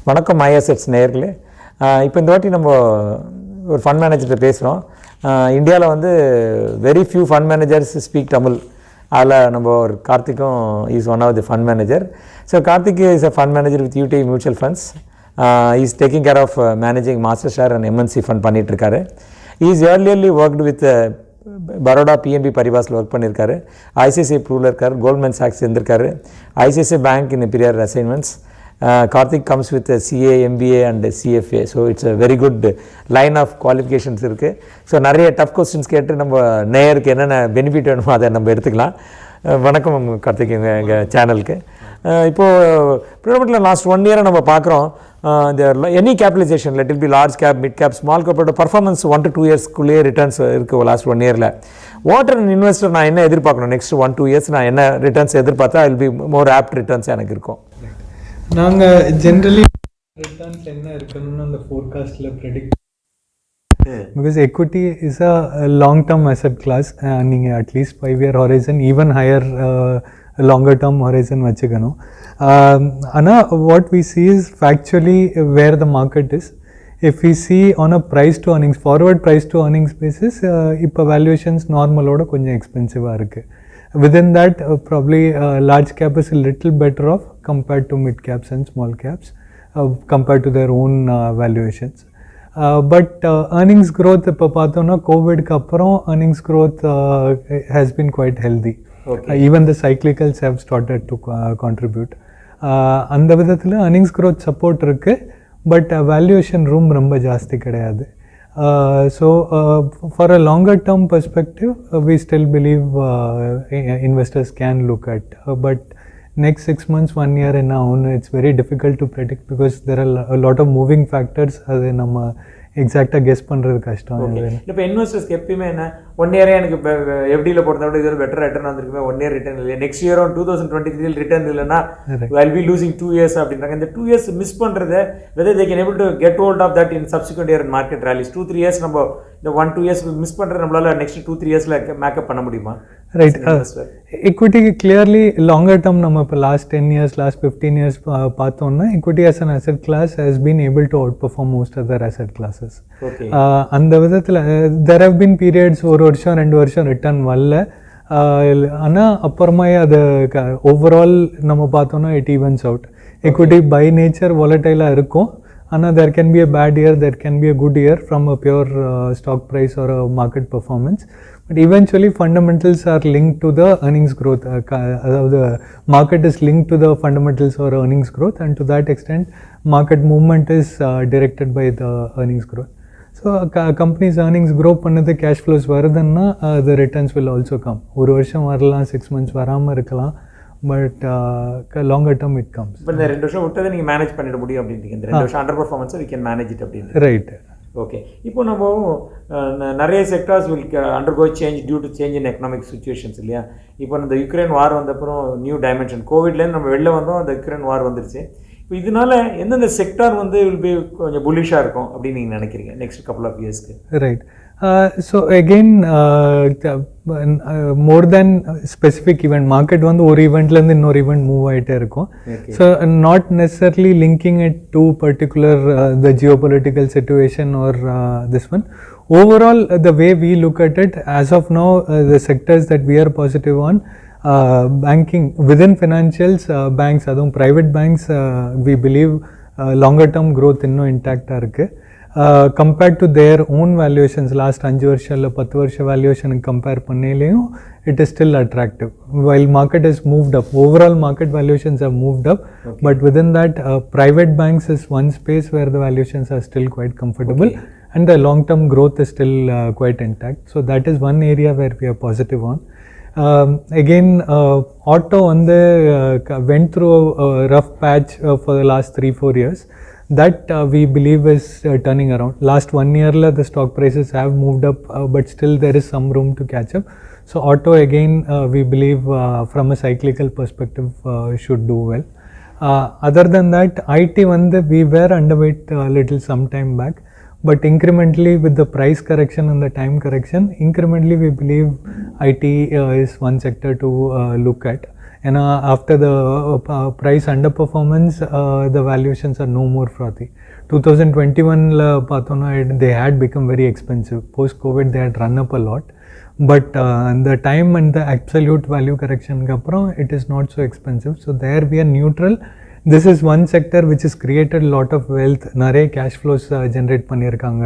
வணக்கம் ஐஎஸ்எட்ஸ் நேயர்களே. இப்போ இந்த வாட்டி நம்ம ஒரு ஃபண்ட் மேனேஜர்கிட்ட பேசுகிறோம். இந்தியாவில் வந்து very few fund managers speak Tamil. அதில் நம்ம ஒரு கார்த்திக்கும் is one of the fund manager. So Karthik is a fund manager with UTI mutual funds. Is taking care of managing master share and MNC fund பண்ணிகிட்ருக்காரு. Is earlier worked with Baroda PNB பரிவாஸில் work பண்ணியிருக்காரு. ICICI ப்ரூவில் இருக்கார், Goldman சாக்ஸ் இருந்திருக்காரு, ICICI bank in prior assignments. Karthik comes with a CA, MBA and CFA. So it's a very good line of qualifications இருக்குது. So நிறைய tough questions கேட்டு நம்ம நேயருக்கு என்னென்ன பெனிஃபிட் வேணுமோ அதை நம்ம எடுத்துக்கலாம். வணக்கம் கார்த்திக் எங்கள் சேனலுக்கு. இப்போது ப்ரிடாமினெண்ட்லி லாஸ்ட் 1 year நம்ம பார்க்குறோம். இந்த any capitalisation let it be large cap, mid cap, small கேப்போட பர்ஃபார்மன்ஸ் 1 to 2 yearsக்குள்ளேயே ரிட்டர்ன்ஸ் இருக்குது லாஸ்ட் 1 yearல. வாட்டர் அண்ட் இன்வெஸ்டர் நான் என்ன எதிர்பார்க்கணும் நெக்ஸ்ட் 1-2 years நான் என்ன ரிட்டர்ன்ஸ் எதிர்பார்த்தா will be more apt returns எனக்கு இருக்கும். நாங்கள் ஜென்ரலி ரிட்டர்ன்ஸ் என்ன இருக்குன்னு அந்த ஃபோர்காஸ்ட்டில் predict because equity is a long term asset class. நீங்கள் at least 5 year horizon, even higher longer term horizon வச்சுக்கணும். ஆனால் what we see is factually where the market is. If we see on a price to earnings, forward price to earnings basis இப்போ valuations நார்மலோட கொஞ்சம் எக்ஸ்பென்சிவாக இருக்குது. Within that, probably large cap is a little better off compared to mid caps and small caps, compared to their own valuations. But earnings growth, இப்போ பார்த்தோம்னா கோவிட்க்கு அப்புறம் earnings growth has been quite healthy. Okay. Even the cyclicals have started to contribute. அந்த விதத்தில் earnings growth support இருக்கு, but valuation room ரொம்ப ஜாஸ்தி கிடையாது. So for a longer term perspective, we still believe investors can look at, but next 6 months, 1 year and now on, it's very difficult to predict because there are a lot of moving factors. அது நம்ம எக்ஸாக்டாக guess பண்ணுறது கஷ்டம். இப்போ இன்வெஸ்டர்ஸ்க்கு எப்பயுமே என்ன 1 year எனக்கு இப்போ FDயில் போடுறத விட இது பெட்டர் ரிட்டர்ன் வந்திருக்குமே, 1 year ரிட்டர்ன் இல்லை, நெக்ஸ்ட் இயரும் 2023 ரிட்டர்ன் இல்லைன்னா I'll be losing 2 years அப்படின்றாங்க. இந்த 2 years மிஸ் பண்ணுறது whether they can able to get hold of that in subsequent year in market rallies. 2-3 years நம்ம இந்த 1-2 years மிஸ் பண்ணுறது நம்மளால நெக்ஸ்ட் 2-3 yearsல மேக்கப் பண்ண முடியுமா? Right. equity clearly longer term நம்ம இப்போ லாஸ்ட் 10 years, லாஸ்ட் 15 years பார்த்தோம்னா equity as an asset class has been able to outperform most other asset classes. அந்த விதத்தில் there have been periods 1 வருஷம் 2 வருஷம் ரிட்டர்ன் வரல. ஆனால் அப்புறமா அது ஓவரால் நம்ம பார்த்தோம்னா it evens out. equity by nature volatile இருக்கும். ஆனால் there can be a bad year, there can be a good year from a pure stock price or a market performance. But eventually fundamentals are linked to the earnings growth. The market is linked to the fundamentals or earnings growth, and to that extent market movement is directed by the earnings growth. So companies earnings grow பண்ணது cash flows வருதுன்னா the returns will also come. ஒரு வருஷம் வரலாம், 6 months வராமல் இருக்கலாம், but longer term it comes. இப்போ இந்த 2 வருஷம் விட்டதை நீங்கள் மேனேஜ் பண்ணிட முடியும் அப்படின்றீங்க. இந்த 2 வருஷம் அண்டர் பர்ஃபார்மன்ஸை வி கேன் மேனேஜ் இட் அப்படின்னு. ரைட். ஓகே. இப்போ நம்ம நிறைய sectors will undergo change due to change in economic situations இல்லையா? இப்போ இந்த யுக்ரைன் வார் வந்தப்பறம் நியூ டைமென்ஷன், கோவிட்லேருந்து நம்ம வெளில வந்தோம், அந்த யுக்ரைன் வார் வந்துருச்சு. இப்போ இதனால எந்தெந்த செக்டார் வந்து வில் பி கொஞ்சம் புல்லிஷாக இருக்கும் அப்படின்னு நீங்கள் நினைக்கிறீங்க நெக்ஸ்ட் கப்புள் ஆஃப் இயர்ஸ்க்கு? Right. So again, more than specific event, market வந்து ஒரு ஈவெண்ட்லேருந்து இன்னொரு ஈவெண்ட் மூவ் ஆகிட்டே இருக்கும். So not necessarily linking it to particular the geopolitical situation or this one. Overall, the way we look at it, as of now, the sectors that we are positive on, banking, within financials, banks, அதுவும் private banks, we believe longer term growth இன்னும் இன்டாக்டாக இருக்குது. Compared to their own valuations, last 5 வருஷம் இல்லை 10 வருஷம் வேல்யூவேஷனுக்கு compare பண்ணலையும் it is still attractive. While market has moved up, overall market valuations have moved up, okay, but within that private banks is one space where the valuations are still quite comfortable, okay, and the long term growth is still quite intact. So that is one area where we are positive on. Again, auto went through a rough patch for the last 3-4 years. That we believe is turning around. Last 1 year the stock prices have moved up, but still there is some room to catch up. So auto again, we believe from a cyclical perspective should do well. Other than that, IT we were underweight a little some time back, but incrementally with the price correction and the time correction, incrementally we believe IT is one sector to look at. And after the price underperformance, the valuations are no more frothy. 2021 பார்த்தோன்னா they had become very expensive. Post COVID they had run up a lot, but the time and the absolute value correction அப்புறம் it is not so expensive. So there we are neutral. This is one sector which has created a lot of wealth. நிறைய cash flows generate பண்ணியிருக்காங்க.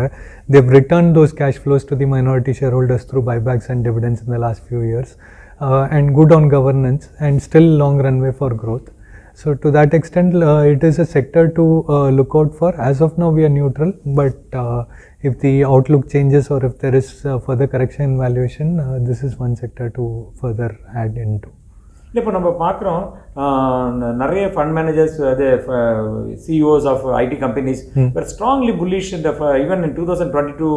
They've returned those cash flows to the minority shareholders through buybacks and dividends in the last few years. And good on governance and still long runway for growth. So to that extent, it is a sector to look out for. As of now, we are neutral, but if the outlook changes or if there is further correction in valuation, this is one sector to further add into. இப்போ நம்ம பார்க்குறோம் நிறைய fund managers அது CEOs of IT companies were strongly bullish in the even in 2022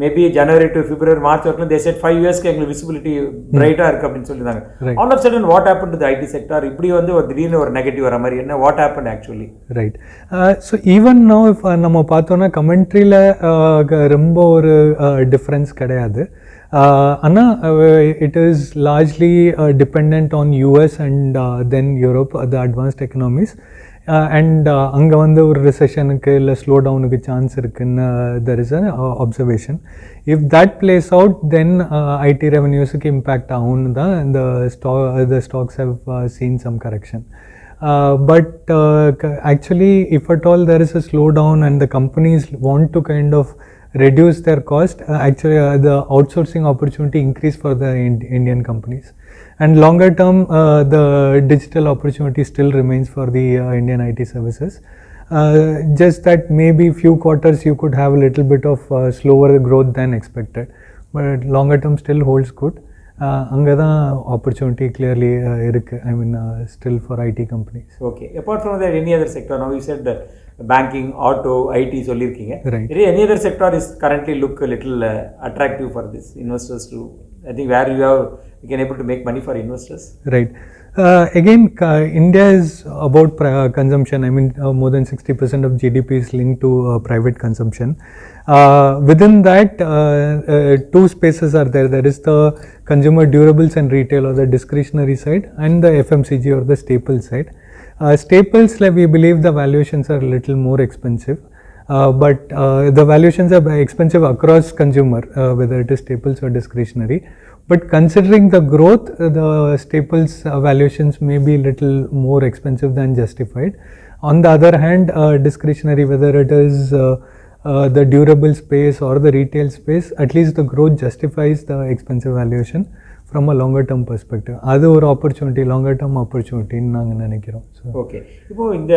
maybe January to February March வரைக்கும் they set 5 இயர்ஸ்க்கு எங்களுக்கு visibility பிரைட்டாக இருக்குது அப்படின்னு சொல்லியிருந்தாங்க. All of sudden what happen to the IT sector? இப்படி வந்து ஒரு திடீர்னு ஒரு நெகட்டிவ் வர மாதிரி என்ன what happen actually? Right. So even know if நம்ம பார்த்தோன்னா கமெண்ட்ரியில் ரொம்ப ஒரு டிஃப்ரென்ஸ் கிடையாது. ஆனால் it is largely dependent on US and then Europe, the advanced economies. And அங்கே வந்து ஒரு ரிசெஷனுக்கு இல்லை ஸ்லோ டவுனுக்கு சான்ஸ் இருக்குன்னு there is an observation. If that plays out, then IT revenuesக்கு இம்பேக்ட் ஆகும்னு தான் the stocks have seen some correction. But actually if at all there is a slowdown and the companies want to kind of reduce their cost, actually the outsourcing opportunity increase for the Indian companies. And longer term, the digital opportunity still remains for the Indian IT services. Just that maybe few quarters you could have a little bit of slower growth than expected, but longer term still holds good. அங்கே தான் opportunity clearly இருக்குது. I mean still for IT companies. Okay. Apart from that any other sector? Now you said banking, auto, IT சொல்லியிருக்கீங்க. Any other sector is currently look little attractive for this investors to I think where you can able to make money for investors? Right. Again, India is about consumption. I mean, more than 60% of GDP is linked to private consumption. Within that, two spaces are there. There is the consumer durables and retail, or the discretionary side, and the FMCG or the staples side. Staples, like we believe the valuations are a little more expensive. But the valuations are expensive across consumer, whether it is staples or discretionary. But considering the growth, the staples valuations may be little more expensive than justified. On the other hand, discretionary, whether it is the durable space or the retail space, at least the growth justifies the expensive valuation from a longer term perspective. அது ஒரு opportunity, longer term ஆப்பர்ச்சுனிட்டின்னு நாங்கள் நினைக்கிறோம். Okay. இப்போது இந்த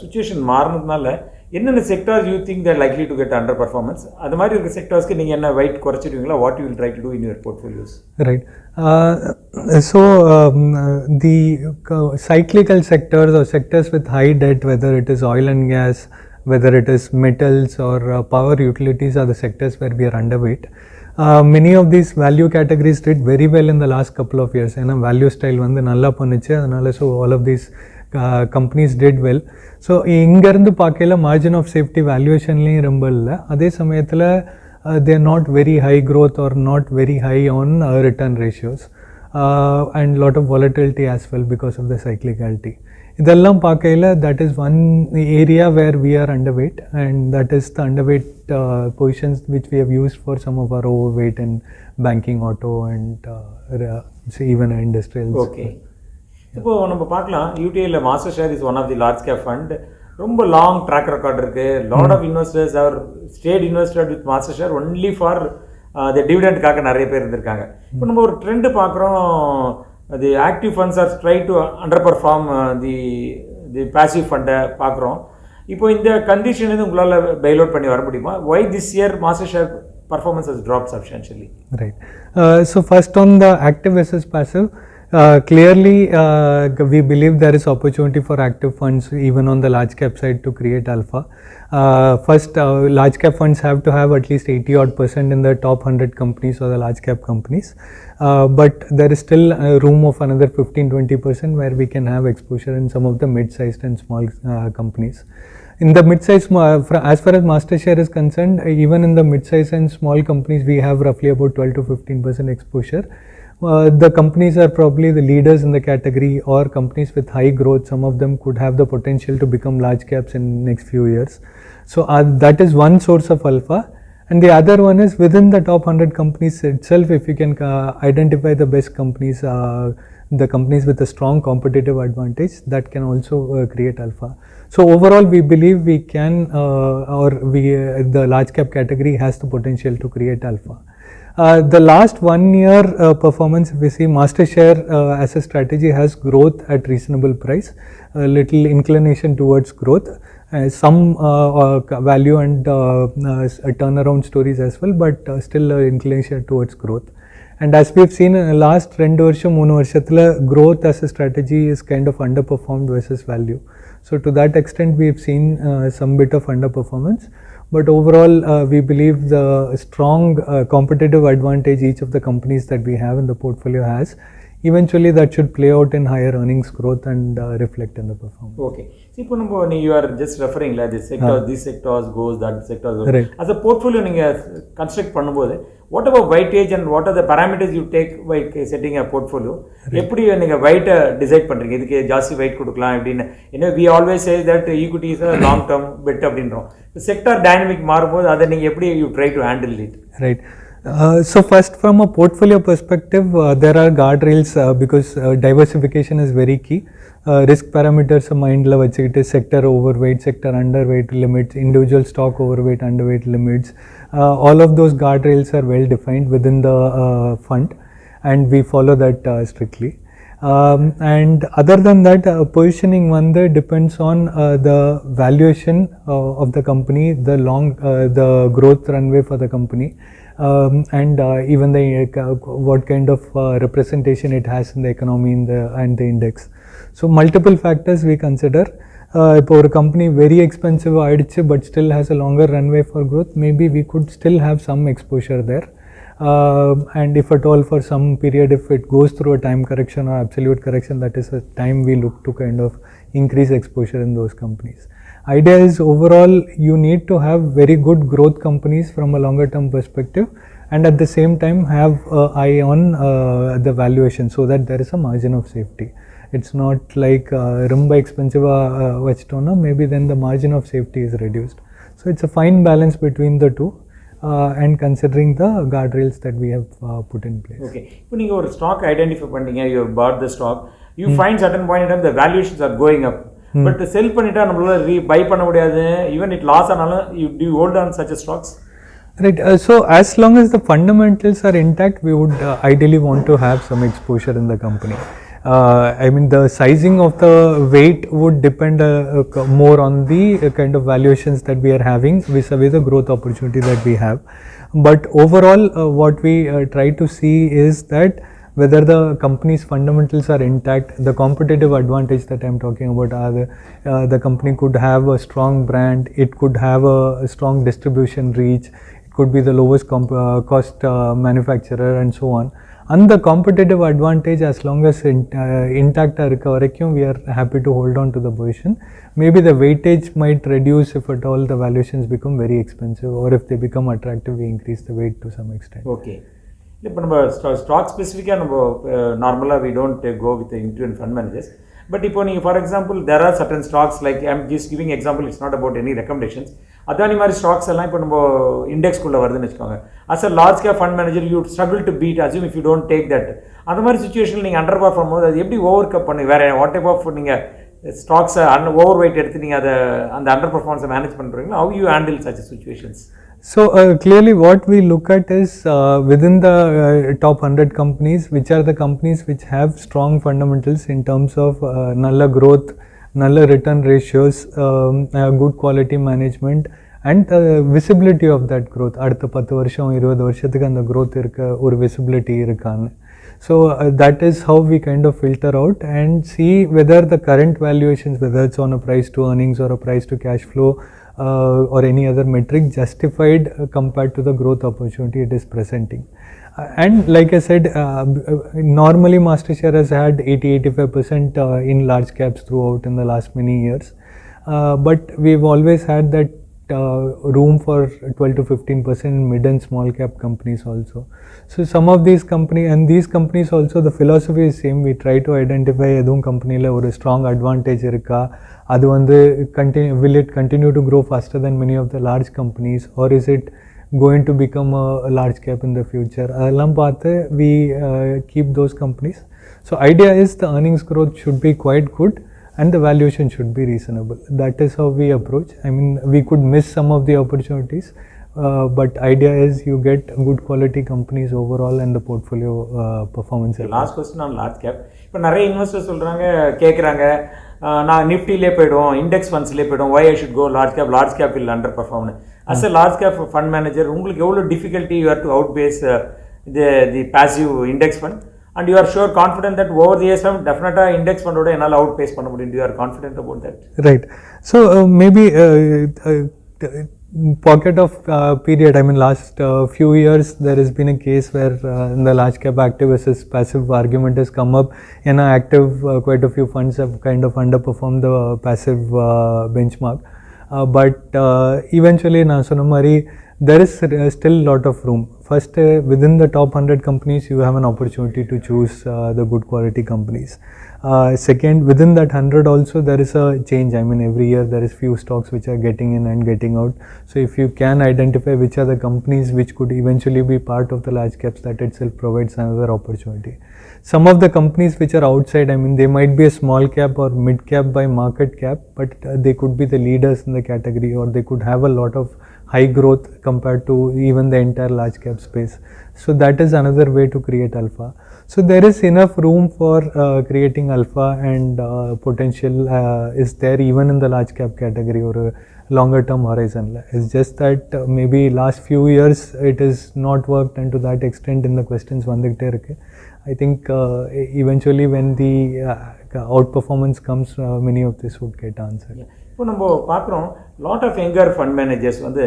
situation மாறினதுனால என்னென்ன sectors you think they're likely to get under performance? அது மாதிரி இருக்க செக்டார்ஸ்க்கு நீங்கள் என்ன வெயிட் குறைச்சிடுவீங்களா? What you will try to do in your portfolios? Right. So the cyclical sectors or sectors with high debt, whether it is oil and gas, whether it is metals or power utilities, are the sectors where we are underweight. Many of these value categories did very well in the last couple of years. ஏன்னா value style வந்து நல்லா பண்ணுச்சு, அதனால so all of these companies did well. So இங்கேருந்து பார்க்கல margin of safety வேல்யூவேஷன்லேயும் ரொம்ப இல்லை. அதே சமயத்தில் they are not very high growth or not very high on return ratios, and lot of volatility as well because of the cyclicality. இதெல்லாம் பார்க்கல that is one area where we are underweight, and that is the underweight positions which we have used for some of our overweight in banking, auto and even industrials. Okay. இப்போ நம்ம பார்க்கலாம் UTI master share is one of the large cap fund. ரொம்ப long track record இருக்குது. Lot of investors are stayed invested with master share only for the டிவிடெண்ட்காக நிறைய பேர் இருந்திருக்காங்க. இப்போ நம்ம ஒரு ட்ரெண்டு பார்க்குறோம். The active funds are try to under perform the passive ஃபண்டை பார்க்குறோம். இப்போ இந்த கண்டிஷன் இது உங்களால் பெயில் அவுட் பண்ணி வர முடியுமா? Why this year master share performance has dropped substantially? Right. So first on the active versus passive, clearly we believe there is opportunity for active funds even on the large cap side to create alpha. First, large cap funds have to have at least 80% in the top 100 companies or the large cap companies, but there is still room of another 15-20% where we can have exposure in some of the mid-sized and small companies. In the mid-size, as far as master share is concerned, even in the mid-size and small companies, we have roughly about 12 to 15% exposure. The companies are probably the leaders in the category, or companies with high growth. Some of them could have the potential to become large caps in next few years. So that is one source of alpha. And the other one is within the top 100 companies itself, if you can identify the best companies, the companies with a strong competitive advantage, that can also create alpha. So overall, we believe we can, the large cap category has the potential to create alpha. The last 1 year performance, if we see, master share as a strategy has growth at reasonable price, a little inclination towards growth, some value and turnaround stories as well, but still inclination towards growth. And as we've seen in the last 2 வருஷம் 3 வருஷத்துல growth as a strategy is kind of underperformed versus value. So to that extent, we've seen some bit of underperformance. But overall, we believe the strong competitive advantage each of the companies that we have in the portfolio has, eventually that should play out in higher earnings growth and reflect in the performance. Okay. See, you are just referring like this sector, these sectors goes, that sector goes. Right. As a portfolio, you construct பண்ணும்போது what about weightage and what are the parameters you take by setting a portfolio? எப்படி நீங்க weight decide பண்றீங்க? இதுக்கு ஜாஸ்தி weight கொடுக்கலாம் அப்படினு. We always say that equity is a long term bet அப்படின்றோம். Sector dynamic மாறும்போது அதை நீங்க எப்படி you try to handle it? Right. So first, from a portfolio perspective, there are guardrails because diversification is very key. Risk parameters mind la vachikittu, sector overweight, sector underweight limits, individual stock overweight, underweight limits, all of those guardrails are well defined within the fund, and we follow that strictly. And other than that, positioning one depends on the valuation of the company, the growth runway for the company, and even what kind of representation it has in the economy and the index. So multiple factors we consider. If a company very expensive but still has a longer runway for growth, maybe we could still have some exposure there. And if at all for some period, if it goes through a time correction or absolute correction, that is a time we look to kind of increase exposure in those companies. Idea is overall you need to have very good growth companies from a longer term perspective, and at the same time have eye on the valuation so that there is a margin of safety. It's not like rumba expensive vachitona, maybe then the margin of safety is reduced. So it's a fine balance between the two. And considering the guardrails that we have put in place. Okay. When you have stock identify pandinga, you have bought the stock, you find certain point in time the valuations are going up. But the sell pannita nammala buy panna mudiyadhu, even it loss analum, do you hold on such stocks? Right. So as long as the fundamentals are intact, we would ideally want to have some exposure in the company. I mean, the sizing of the weight would depend more on the kind of valuations that we are having vis-a-vis the growth opportunity that we have. But overall, what we try to see is that whether the company's fundamentals are intact, the competitive advantage that I am talking about are the company could have a strong brand, it could have a strong distribution reach, it could be the lowest cost manufacturer and so on. And the competitive advantage, as long as intact we are happy to hold on to the position. Maybe the weightage might reduce if at all the valuations become very expensive, or if they become attractive, we increase the weight to some extent. Okay. Stock specific normally we don't go with the individual fund managers. But for example, there are certain stocks, like I am just giving example, it's not about any recommendations. Adani mari stocks index kulla varudhu vechukonga. As a large cap fund manager, you struggle to beat, assume if you don't take that. Adha mari situation neenga underperform mode adu eppadi overcome panni vera what type of neenga stocks overweight eduthu neenga and underperformance manage பண்றீங்களா? How you handle such situations? So clearly what we look at is within the top 100 companies, which are the companies which have strong fundamentals in terms of nalla growth, nalla return ratios, good quality management, and visibility of that growth. அடுத்த 10 வருஷம் 20 வருஷத்துக்கு அந்த growth இருக்க ஒரு visibility இருக்கான்னு. So that is how we kind of filter out and see whether the current valuations, whether it's on a price to earnings or a price to cash flow or any other metric, justified compared to the growth opportunity it is presenting. And like I said, normally Master Share has had 80-85% in large caps throughout in the last many years. But we've always had that room for 12 to 15% in mid and small cap companies also. So some of these companies also, the philosophy is same. We try to identify edhum company la or strong advantage irukka, adu vandu will it continue to grow faster than many of the large companies, or is it going to become a large cap in the future? Adallam paathu we keep those companies. So idea is the earnings growth should be quite good and the valuation should be reasonable. That is how we approach. I mean, we could miss some of the opportunities, but idea is you get good quality companies overall and the portfolio performance. Last question on large cap. இப்போ நிறைய investors சொல்கிறாங்க, கேட்குறாங்க, நான் நிஃப்டிலே போய்டுவோம், index ஃபண்ட்ஸ்லேயே போய்டுவோம், why I should go large cap will under பர்ஃபார்ம்னு. As a large cap fund manager உங்களுக்கு எவ்வளோ difficulty you have to outpace the passive index fund? And you are sure confident that over the years definitely index fund oda enala outpace panna mudiyum? You are confident about that? Right. So maybe pocket of period, I mean last few years there has been a case where in the large cap active versus passive argument has come up. In active quite a few funds have kind of underperformed the passive benchmark, but eventually na sonna mari there is still lot of room. First, within the top 100 companies, you have an opportunity to choose the good quality companies. Second, within that 100 also, there is a change. I mean, every year there is few stocks which are getting in and getting out. So, if you can identify which are the companies which could eventually be part of the large caps, that itself provides another opportunity. Some of the companies which are outside, I mean, they might be a small cap or mid cap by market cap, but they could be the leaders in the category, or they could have a lot of high growth compared to even the entire large cap space. So that is another way to create alpha. So there is enough room for creating alpha, and potential is there even in the large cap category or a longer term horizon. It's just that maybe last few years it is not worked, and to that extent in the questions vandikitte irukku. I think eventually when the outperformance comes, many of this would get answered. Yeah. இப்போ நம்ம பார்க்குறோம் lot of younger fund managers வந்து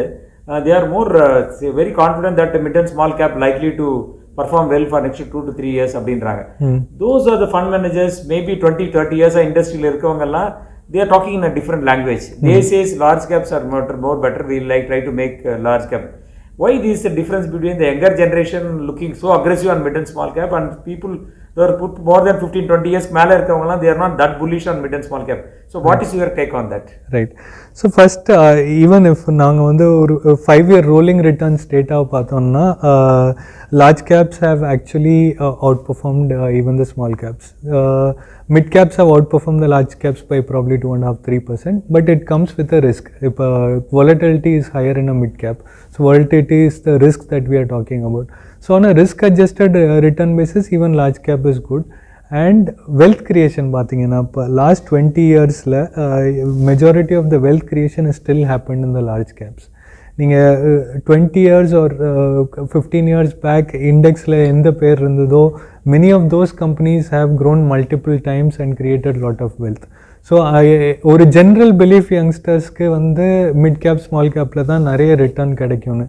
they are more very confident that mid and small cap likely to perform well for next 2 to 3 years அப்படின்றாங்க. Those are the fund managers maybe 20-30 years இண்டஸ்ட்ரியில் இருக்கவங்கெல்லாம் they are talking in a different language. They says large caps are more better, we like try to make large cap. Why this is the difference between the younger generation looking so aggressive on mid and small cap and people who are put more than 15-20 years மேலே இருக்கவங்கலாம் they are not that bullish on mid and small cap? So what is your take on that? Right. So first, even if நாங்க வந்து ஒரு 5-year rolling returns data பார்த்தோம்னா, large caps have actually outperformed even the small caps. Mid caps have outperformed the large caps by probably 2.5-3%, but it comes with a risk. If volatility is higher in a mid cap, so volatility is the risk that we are talking about. So on a risk adjusted return basis, even large cap is good. And wealth creation பார்த்தீங்கன்னா இப்போ last 20 yearsல majority of the wealth creation has still happened in the large caps. நீங்கள் 20 years or 15 years back இண்டெக்ஸில் எந்த பேர் இருந்ததோ, many of those companies have grown multiple times and created lot of wealth. So ஒரு general belief யங்ஸ்டர்ஸ்க்கு வந்து mid cap small கேப்பில் தான் நிறைய return கிடைக்கும்னு.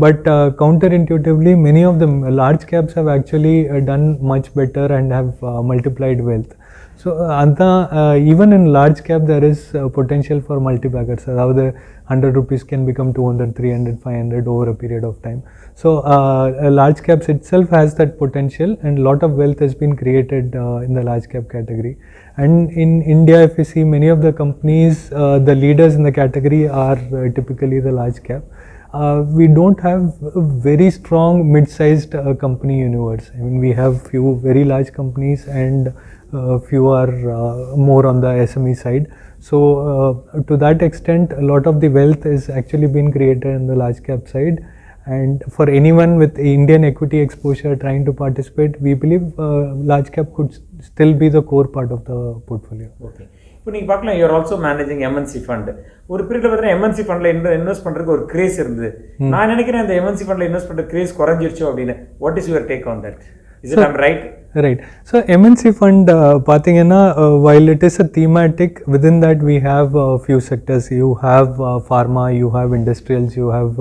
But counterintuitively, many of the large caps have actually done much better and have multiplied wealth. So even in large cap there is potential for multi-baggers. Aதாவது 100 rupees can become 200, 300, 500 over a period of time. So large caps itself has that potential, and lot of wealth has been created in the large cap category. And in India, if you see, many of the companies, the leaders in the category are typically the large cap. We don't have a very strong mid-sized company universe. I mean, we have few very large companies and few are more on the SME side. So to that extent, a lot of the wealth is actually being created in the large cap side. And for anyone with Indian equity exposure trying to participate, we believe large cap could still be the core part of the portfolio. Okay. இப்போ நீங்கள் பார்க்கலாம், you're also managing MNC fund. ஒரு period பார்த்தீங்கன்னா MNC ஃபண்டில் invest பண்ணுறதுக்கு ஒரு grace இருந்தது. நான் நினைக்கிறேன் அந்த எம்என்சி ஃபண்டில் இன்வெஸ்ட் பண்ணுற கிரேஸ் குறைஞ்சிருச்சோ அப்படின்னு. What is your take on that? Is it I'm right? Right. So MNC fund பார்த்தீங்கன்னா, while it is a thematic, within that we have a few sectors. You have pharma, you have industrials, you have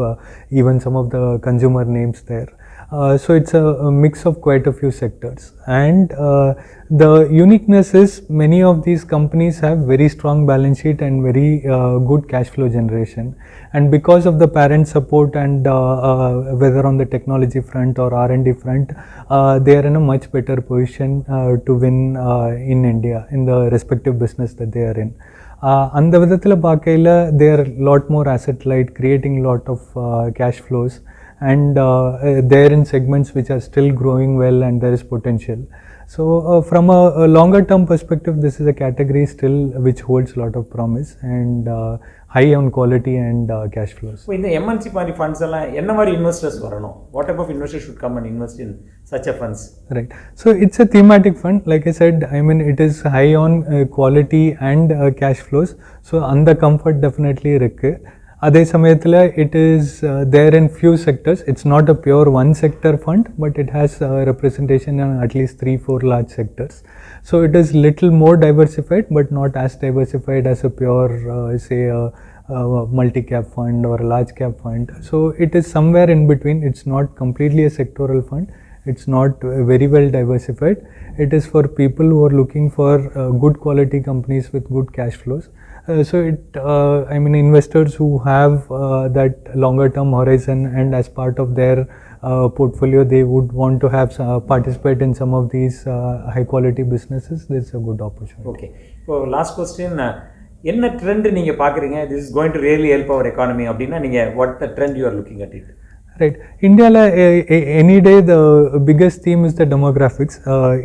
even some of the consumer names there. So it's a mix of quite a few sectors, and the uniqueness is many of these companies have very strong balance sheet and very good cash flow generation, and because of the parent support and whether on the technology front or R&D front, they are in a much better position to win in India in the respective business that they are in. அந்த விதத்தில் பார்க்கையில் they are lot more asset light, creating lot of cash flows, and they're in segments which are still growing well and there is potential. So from a longer term perspective, this is a category still which holds a lot of promise and high on quality and cash flows. So in the MNC மாதிரி funds எல்லாம் என்ன மாதிரி investors வரணும்? What type of investors should come and invest in such a funds? Right. So it's a thematic fund. Like I said, I mean it is high on quality and cash flows. So அந்த comfort definitely இருக்கு. அதே சமயத்தில் it is there in few sectors. It's not a pure one sector fund, but it has representation in at least 3-4 large sectors. So it is little more diversified, but not as diversified as a pure say a multi-cap fund or a large cap fund. So it is somewhere in between. It's not completely a sectoral fund. It's not very well diversified. It is for people who are looking for good quality companies with good cash flows. So it, I mean, investors who have that longer term horizon, and as part of their portfolio, they would want to have participate in some of these high quality businesses. This is a good opportunity. Okay. So last question, என்ன trend நீங்க பார்க்குறீங்க? This is going to really help our economy அப்படின்னா நீங்க what the trend you are looking at it? Right. India, any day the biggest theme is the demographics.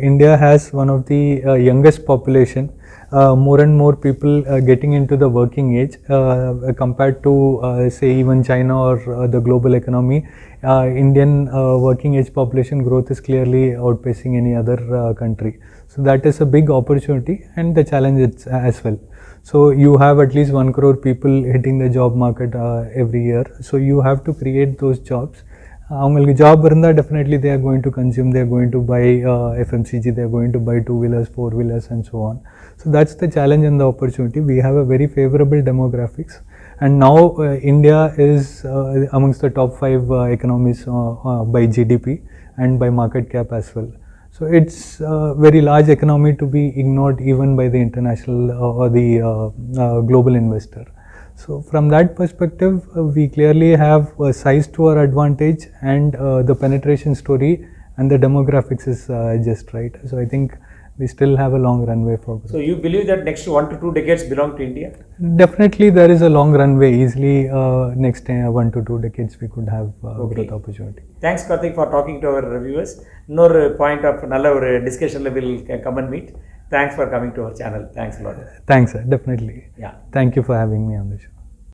India has one of the youngest population. More and more people getting into the working age compared to say even China or the global economy. Indian working age population growth is clearly outpacing any other country. So that is a big opportunity and the challenge as well. So you have at least 1 crore people hitting the job market every year. So you have to create those jobs. அவங்களுக்கு job இருந்தால் definitely they are going to consume, they are going to buy FMCG, they are going to buy 2-wheelers, 4-wheelers and so on. So that's the challenge and the opportunity. We have a very favorable demographics, and now India is amongst the top 5 economies by GDP and by market cap as well. So it's a very large economy to be ignored even by the international or the global investor. So from that perspective, we clearly have size to our advantage, and the penetration story and the demographics is just right. So I think we still have a long runway for growth. So you believe that next 1 to 2 decades belong to India? Definitely there is a long runway. Easily next 1 to 2 decades we could have growth opportunity. Thanks Karthik for talking to our reviewers. இன்னொரு point of நல்ல ஒரு டிஸ்கஷனில் will come and meet. Thanks for coming to our channel. Thanks a lot. Thanks, sir. Definitely. Yeah. Thank you for having me on the show.